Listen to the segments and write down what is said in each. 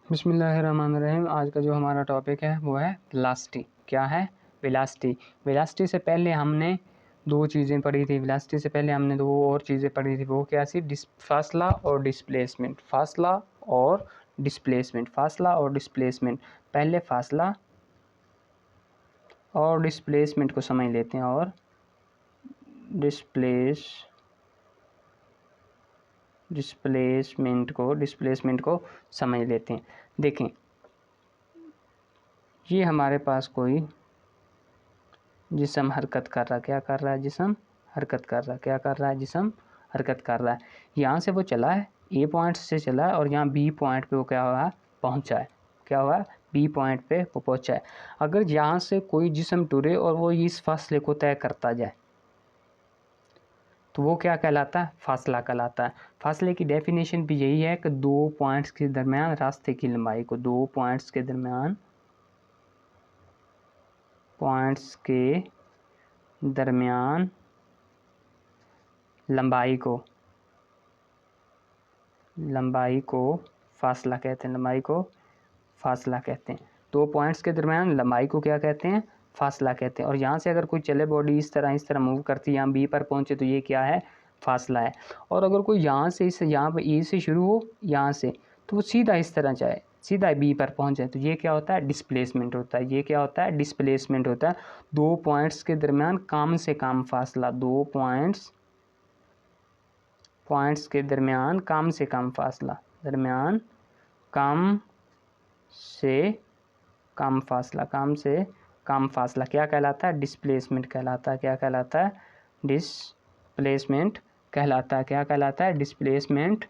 बिस्मिल्लाहिर्रहमानिर्रहीम। आज का जो हमारा टॉपिक है वो है वेलोसिटी। क्या है? वेलोसिटी। वेलोसिटी से पहले हमने दो चीज़ें पढ़ी थी। वेलोसिटी से पहले हमने दो और चीज़ें पढ़ी थी। वो क्या सी? फासला और डिस्प्लेसमेंट। फासला और डिस्प्लेसमेंट। फासला और डिस्प्लेसमेंट। पहले फासला और डिस्प्लेसमेंट को समझ लेते हैं और डिस्प्लेसमेंट को समझ लेते हैं। देखें, ये हमारे पास कोई जिस्म हरकत कर रहा। क्या कर रहा है? जिस्म हरकत कर रहा। क्या कर रहा है? जिस्म हरकत कर रहा है। यहाँ से वो चला है, ए पॉइंट से चला है और यहाँ बी पॉइंट पे वो क्या हुआ है? पहुँचा है। क्या हुआ? बी पॉइंट पे वो पहुँचा है। अगर यहाँ से कोई जिस्म टुरे और वो इस फासले को तय करता जाए तो वो क्या कहलाता है? फासला कहलाता है। फासले की डेफिनेशन भी यही है कि दो पॉइंट्स के दरमियान रास्ते की लंबाई को, दो पॉइंट्स के दरमियान लंबाई को फासला कहते हैं। लंबाई को फासला कहते हैं। दो पॉइंट्स के दरमियान लंबाई को क्या कहते हैं? फासला कहते हैं। और यहाँ से अगर कोई चले बॉडी इस तरह मूव करती है, यहाँ बी पर पहुँचे तो ये क्या है? फासला है। और अगर कोई यहाँ पर ए से शुरू हो, यहाँ से, तो वो सीधा इस तरह जाए, सीधा बी पर पहुँच जाए तो ये क्या होता है? डिस्प्लेसमेंट होता है। ये क्या होता है? डिस्प्लेसमेंट होता है। दो पॉइंट्स के दरमियान कम से कम फासला, दो पॉइंट्स के दरमियान कम से कम फासला, कम से कम फासला क्या कहलाता है? डिस्प्लेसमेंट कहलाता है। क्या कहलाता है? डिस्प्लेसमेंट कहलाता है। क्या कहलाता है? डिस्प्लेसमेंट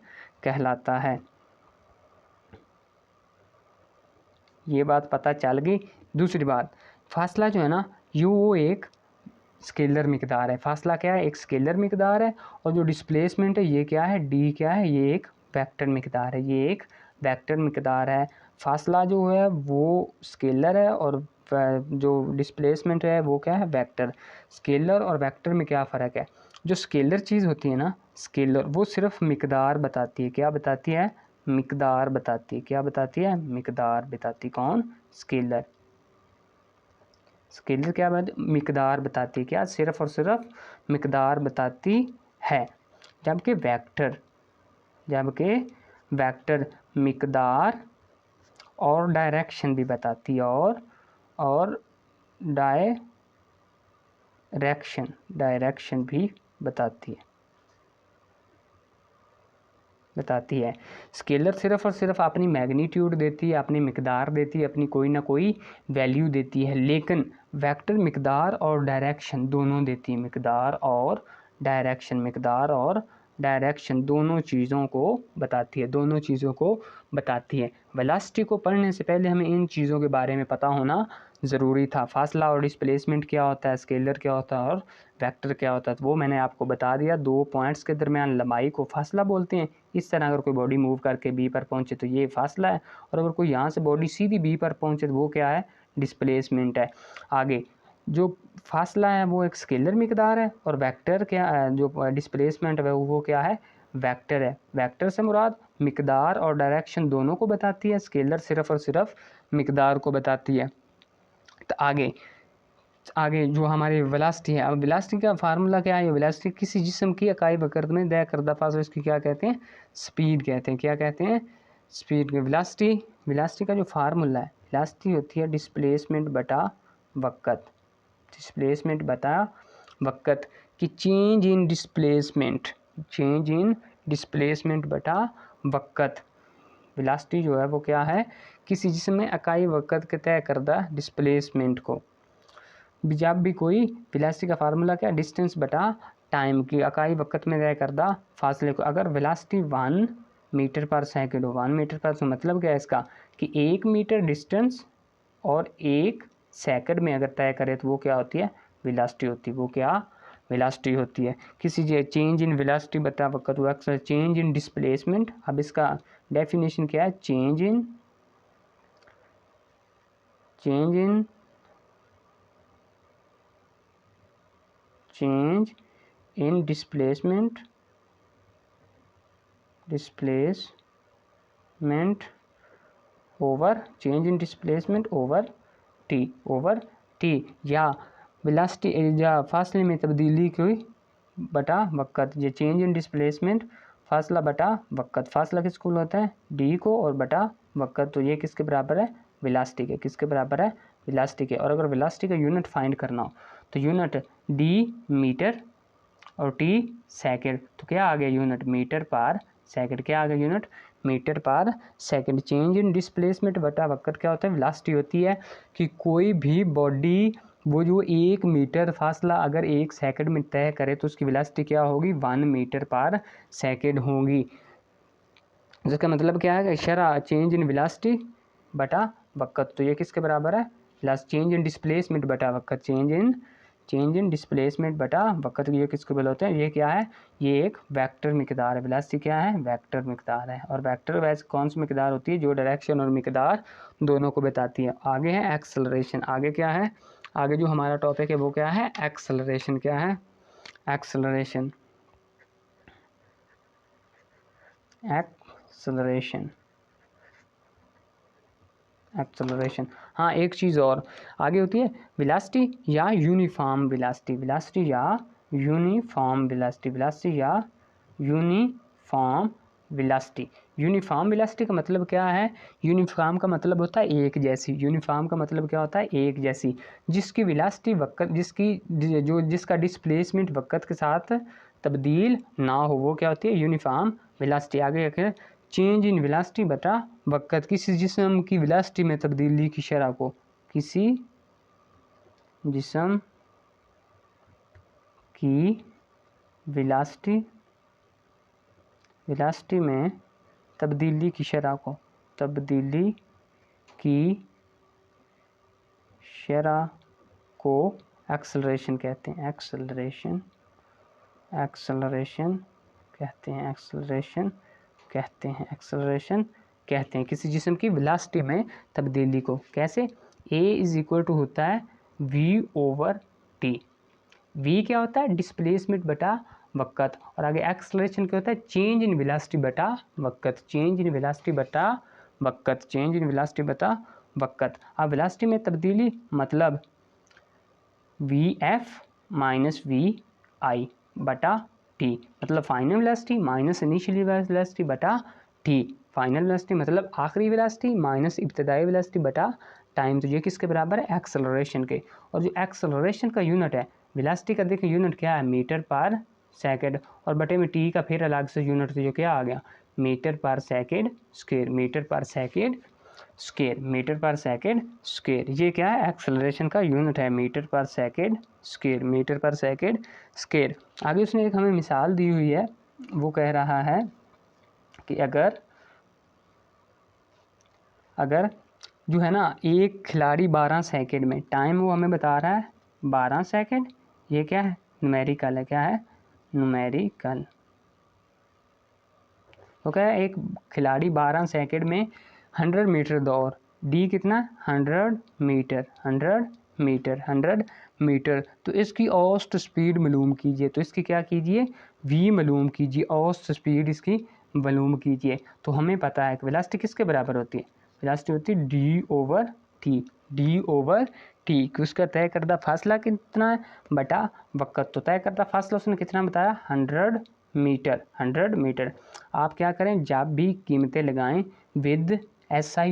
कहलाता है। ये बात पता चल गई। दूसरी बात, फासला जो है ना, वो एक स्केलर मिकदार है। फासला क्या है? एक स्केलर मिकदार है। और जो डिस्प्लेसमेंट है ये क्या है? डी क्या है? ये एक वेक्टर मिकदार है। ये एक वेक्टर मिकदार है। फासला जो है वो स्केलर है और जो डिस्प्लेसमेंट है वो क्या है? वेक्टर। स्केलर और वेक्टर में क्या फ़र्क है? जो स्केलर चीज़ होती है ना, स्केलर, वो सिर्फ मिकदार बताती है। क्या बताती है? मिकदार बताती है। क्या बताती है? मिकदार बताती। कौन? स्केलर। स्केलर क्या मिकदार बताती है। क्या? सिर्फ और सिर्फ मिकदार बताती है। जबकि वेक्टर मिकदार और डायरेक्शन भी बताती है। और डायरेक्शन भी बताती है। स्केलर सिर्फ और सिर्फ अपनी मैग्नीट्यूड देती है, अपनी मिकदार देती है, अपनी कोई ना कोई वैल्यू देती है। लेकिन वेक्टर मिकदार और डायरेक्शन दोनों देती है। मिकदार और डायरेक्शन दोनों चीज़ों को बताती है। वेलोसिटी को पढ़ने से पहले हमें इन चीज़ों के बारे में पता होना ज़रूरी था। फासला और डिस्प्लेसमेंट क्या होता है, स्केलर क्या होता है और वेक्टर क्या होता है, तो वो मैंने आपको बता दिया। दो पॉइंट्स के दरमियान लंबाई को फासला बोलते हैं। इस तरह अगर कोई बॉडी मूव करके बी पर पहुंचे तो ये फासला है। और अगर कोई यहाँ से बॉडी सीधी बी पर पहुंचे तो वो क्या है? डिस्प्लेसमेंट है। आगे जो फासला है वो एक स्केलर मिकदार है और वेक्टर क्या, जो डिस्प्लेसमेंट है वो क्या है? वेक्टर है। वेक्टर से मुराद मिकदार और डायरेक्शन दोनों को बताती है। स्केलर सिर्फ और सिर्फ मिकदार को बताती है। तो आगे जो हमारी वेलोसिटी है, अब वेलोसिटी का फार्मूला क्या है? वेलोसिटी किसी जिस्म की इकाई वक़्त में तय करदा फासला, इसकी क्या कहते हैं? स्पीड कहते हैं। क्या कहते हैं? स्पीड। वेलोसिटी का जो फार्मूला है, वेलोसिटी होती है डिस्प्लेसमेंट बटा वक़्त कि चेंज इन डिस्प्लेसमेंट बटा वक़्त। वेलोसिटी जो है वो क्या है? किसी जिस्म में इकाई वक़्त के तय करदा डिस्प्लेसमेंट को। जब भी कोई वेलोसिटी का फार्मूला क्या? डिस्टेंस बटा टाइम की इकाई वक़्त में तय करदा फासले को। अगर वेलोसिटी 1 मीटर पर सेकंड हो, 1 मीटर पर सेकंड, मतलब क्या है इसका? कि 1 मीटर डिस्टेंस और 1 सेकंड में अगर तय करे तो वो क्या होती है? वेलोसिटी होती है। वो क्या? वेलोसिटी होती है। किसी चेंज इन वेलोसिटी बता वक़्त, चेंज इन डिस्प्लेसमेंट। अब इसका डेफिनेशन क्या है? Change in displacement over change in displacement over T या वेलोसिटी या फासले में तब्दीली की बटा वक़्त, ये चेंज इन डिस्प्लेसमेंट फासला बटा वक़्त, फासला किसको होता है डी को और बटा वक़्त, तो ये किसके बराबर है वेलोसिटी के, किसके बराबर है वेलोसिटी के। और अगर वेलोसिटी का यूनिट फाइंड करना हो तो यूनिट डी मीटर और टी सेकंड, तो क्या आ गया यूनिट मीटर पर सेकंड, क्या आ गया यूनिट मीटर पर सेकंड। चेंज इन डिस्प्लेसमेंट बटा वक़्त क्या होता है वेलोसिटी होती है कि कोई भी बॉडी वो जो 1 मीटर फासला अगर 1 सेकंड में तय करे तो उसकी वेलोसिटी क्या होगी 1 मीटर पर सेकंड होगी। जिसका मतलब क्या है इशारा चेंज इन वेलोसिटी बटा वक़्त, तो ये किसके बराबर है चेंज इन डिस्प्लेसमेंट बटा वक़्त, चेंज इन डिस्प्लेसमेंट बटा वक़्त, ये किसके बल होते हैं ये क्या है ये एक वेक्टर मिकदार है। वेलोसिटी क्या है वेक्टर मिकदार है, और वेक्टर वैसे कौन सी मिकदार होती है जो डायरेक्शन और मिकदार दोनों को बताती है। आगे है एक्सेलरेशन, आगे क्या है आगे जो हमारा टॉपिक है वो क्या है एक्सेलरेशन, क्या है एक्सेलरेशन एक्सेलरेशन। हाँ एक चीज़ और आगे होती है वेलोसिटी या यूनिफॉर्म वेलोसिटी, वेलोसिटी या यूनिफॉर्म वेलोसिटी, वेलोसिटी या यूनिफॉर्म वेलोसिटी। यूनिफॉर्म वेलोसिटी का मतलब क्या है यूनिफॉर्म का मतलब होता है एक जैसी, यूनिफॉर्म का मतलब क्या होता है एक जैसी, जिसकी वेलोसिटी वक़्त जिसका डिस्प्लेसमेंट वक़्त के साथ तब्दील ना हो वो क्या होती है यूनिफॉर्म वेलोसिटी। आगे चेंज इन वेलोसिटी बटा वक़्त, किसी जिस्म की वेलोसिटी में तब्दीली की शरह को, किसी जिस्म की वेलोसिटी में तब्दीली की शरह को, तब्दीली की शरह को एक्सेलरेशन कहते हैं, एक्सेलरेशन कहते हैं, एक्सेलरेशन कहते हैं किसी जिस्म की वेलोसिटी में तब्दीली को। कैसे A इज इक्वल टू होता है V/T, V क्या होता है डिस्प्लेसमेंट बटा वक़्त, और आगे एक्सेलरेशन क्या होता है चेंज इन वेलोसिटी बटा वक़्त, चेंज इन वेलोसिटी बटा वक़्त, चेंज इन वेलोसिटी बटा वक़्त। अब वेलोसिटी में तब्दीली मतलब VF माइनस VI बटा T, मतलब final velocity minus initial velocity बटा T, फाइनल वेलोसिटी मतलब आखिरी वेलोसिटी माइनस इब्तदाई वेलोसिटी बटा टाइम, तो ये किसके बराबर है एक्सेलरेशन के। और जो एक्सेलरेशन का यूनिट है वेलोसिटी का देखिए यूनिट क्या है मीटर पर सेकंड, और बटे में T का फिर अलग से यूनिट तो जो क्या आ गया मीटर पर सेकंड स्क्वायर, मीटर पर सेकंड स्क्वायर, मीटर पर सेकंड स्क्वायर, ये क्या है एक्सेलरेशन का यूनिट है मीटर पर सेकंड स्क्वायर, मीटर पर सेकंड स्क्वायर। आगे उसने एक हमें मिसाल दी हुई है, वो कह रहा है कि अगर जो है ना एक खिलाड़ी 12 सेकंड में, टाइम वो हमें बता रहा है 12 सेकंड, ये क्या है न्यूमेरिकल है, क्या है न्यूमेरिकल, तो क्या है एक खिलाड़ी 12 सेकंड में 100 मीटर दौड़, डी कितना 100 मीटर, तो इसकी औसत स्पीड मालूम कीजिए, तो इसकी क्या कीजिए v मालूम कीजिए, औसत स्पीड इसकी मालूम कीजिए। तो हमें पता है कि वेलोसिटी किसके बराबर होती है, वेलोसिटी होती है डी ओवर टी, कि उसका तय करदा फासला कितना है बटा वक़्त, तो तय करदा फासला उसने कितना बताया 100 मीटर। आप क्या करें जब भी कीमतें लगाएं विद SI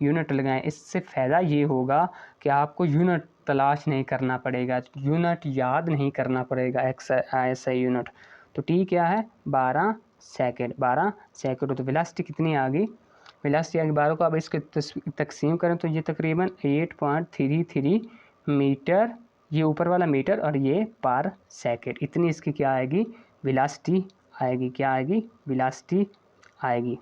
यूनिट लगाएं, इससे फ़ायदा ये होगा कि आपको यूनिट तलाश नहीं करना पड़ेगा, यूनिट याद नहीं करना पड़ेगा SI यूनिट। तो टी क्या है 12 सेकंड, तो वेलोसिटी कितनी आ गई, वेलोसिटी आ गई 12 को, अब इसके तकसीम करें तो ये तकरीबन 8.33 मीटर, ये ऊपर वाला मीटर और ये पर सेकंड, इतनी इसकी क्या आएगी वेलोसिटी आएगी, क्या आएगी वेलोसिटी आएगी।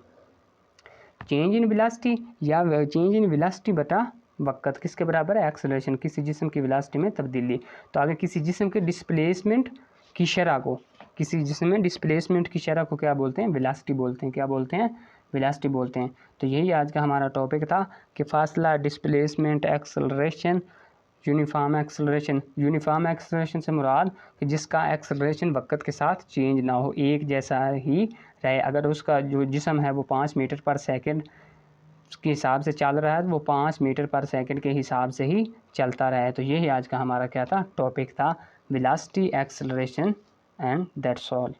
चेंज इन वेलोसिटी या चेंज इन वेलोसिटी बटा वक़्त किसके बराबर है एक्सेलरेशन, किसी जिस्म की वेलोसिटी में तब्दीली। तो आगे किसी जिस्म के डिस्प्लेसमेंट की शरह को, किसी जिस्म में डिस्प्लेसमेंट की शरह को क्या बोलते हैं वेलोसिटी बोलते हैं, क्या बोलते हैं वेलोसिटी बोलते हैं। तो यही आज का हमारा टॉपिक था कि फासला, डिस्प्लेसमेंट, एक्सेलरेशन, यूनिफॉर्म एक्सेलरेशन से मुराद कि जिसका एक्सेलरेशन वक़्त के साथ चेंज ना हो, एक जैसा ही रहे। अगर उसका जो जिस्म है वो 5 मीटर पर सेकंड के हिसाब से चल रहा है, वो 5 मीटर पर सेकंड के हिसाब से ही चलता रहा है। तो यही आज का हमारा क्या था, टॉपिक था, velocity, acceleration and that's all.